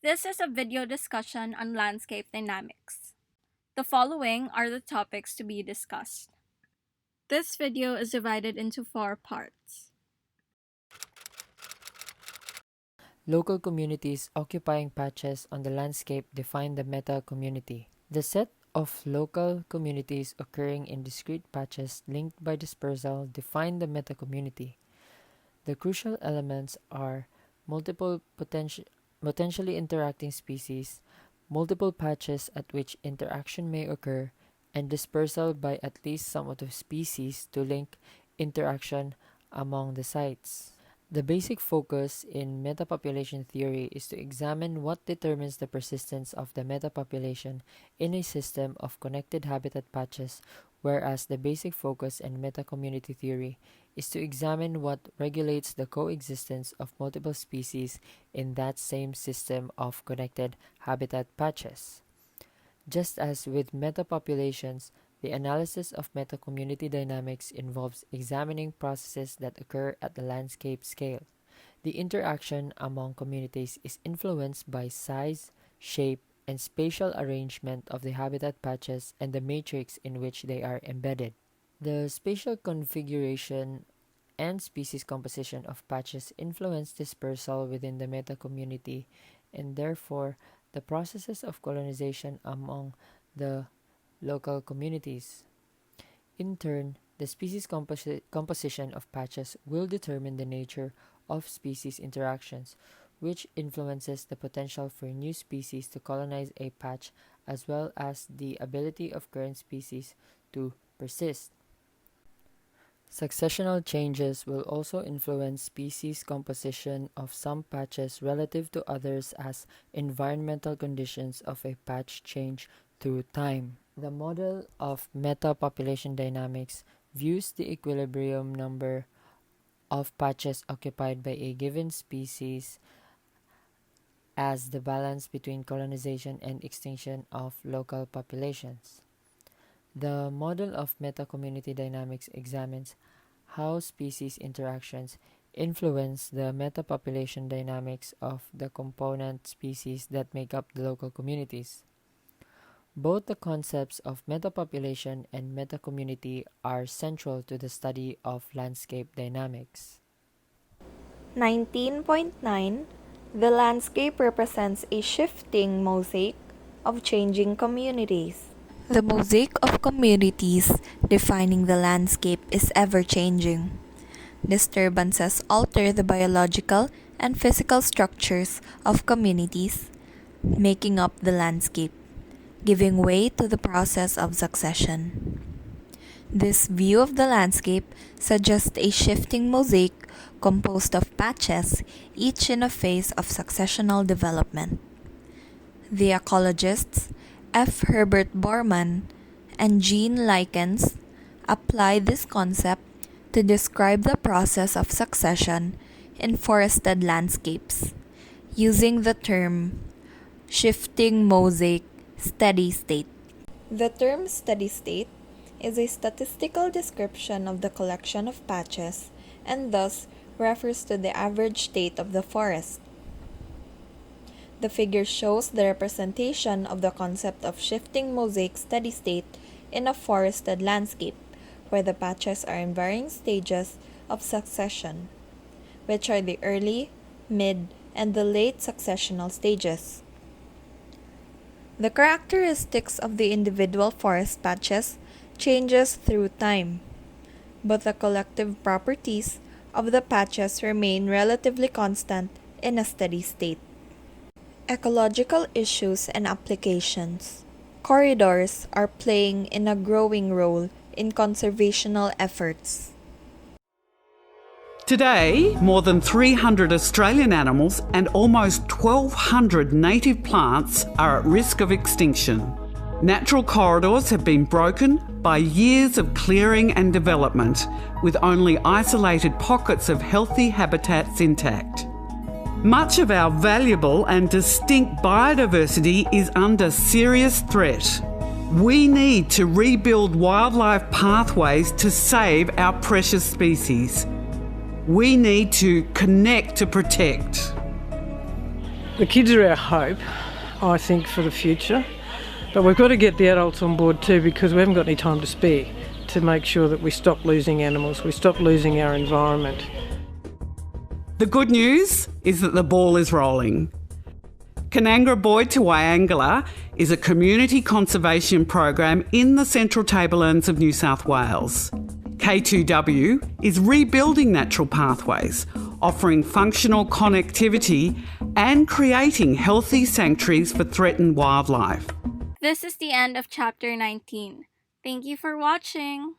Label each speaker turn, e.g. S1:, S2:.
S1: This is a video discussion on landscape dynamics. The following are the topics to be discussed. This video is divided into 4 parts.
S2: Local communities occupying patches on the landscape define the meta-community. The set of local communities occurring in discrete patches linked by dispersal define the meta-community. The crucial elements are multiple potentially interacting species, multiple patches at which interaction may occur, and dispersal by at least some of the species to link interaction among the sites. The basic focus in metapopulation theory is to examine what determines the persistence of the metapopulation in a system of connected habitat patches, whereas the basic focus in metacommunity theory is to examine what regulates the coexistence of multiple species in that same system of connected habitat patches. Just as with metapopulations, the analysis of metacommunity dynamics involves examining processes that occur at the landscape scale. The interaction among communities is influenced by size, shape, and spatial arrangement of the habitat patches and the matrix in which they are embedded. The spatial configuration and species composition of patches influence dispersal within the metacommunity, and therefore the processes of colonization among the local communities. In turn, the species composition of patches will determine the nature of species interactions, which influences the potential for new species to colonize a patch as well as the ability of current species to persist. Successional changes will also influence species composition of some patches relative to others as environmental conditions of a patch change through time. The model of meta-population dynamics views the equilibrium number of patches occupied by a given species as the balance between colonization and extinction of local populations. The model of meta-community dynamics examines how species interactions influence the meta-population dynamics of the component species that make up the local communities. Both the concepts of metapopulation and metacommunity are central to the study of landscape dynamics.
S3: 19.9 The landscape represents a shifting mosaic of changing communities. The mosaic of communities defining the landscape is ever changing. Disturbances alter the biological and physical structures of communities, making up the landscape, giving way to the process of succession. This view of the landscape suggests a shifting mosaic composed of patches, each in a phase of successional development. The ecologists F. Herbert Borman and Jean Likens apply this concept to describe the process of succession in forested landscapes, using the term shifting mosaic steady state. The term steady state is a statistical description of the collection of patches and thus refers to the average state of the forest. The figure shows the representation of the concept of shifting mosaic steady state in a forested landscape, where the patches are in varying stages of succession, which are the early, mid, and the late successional stages. The characteristics of the individual forest patches changes through time, but the collective properties of the patches remain relatively constant in a steady state. Ecological issues and applications. Corridors are playing in a growing role in conservational efforts.
S4: Today, more than 300 Australian animals and almost 1,200 native plants are at risk of extinction. Natural corridors have been broken by years of clearing and development, with only isolated pockets of healthy habitats intact. Much of our valuable and distinct biodiversity is under serious threat. We need to rebuild wildlife pathways to save our precious species. We need to connect to protect.
S5: The kids are our hope, I think, for the future. But we've got to get the adults on board too, because we haven't got any time to spare to make sure that we stop losing animals, we stop losing our environment.
S4: The good news is that the ball is rolling. Canangra Boyd to Wyangala is a community conservation program in the Central Tablelands of New South Wales. K2W is rebuilding natural pathways, offering functional connectivity and creating healthy sanctuaries for threatened wildlife.
S1: This is the end of Chapter 19. Thank you for watching!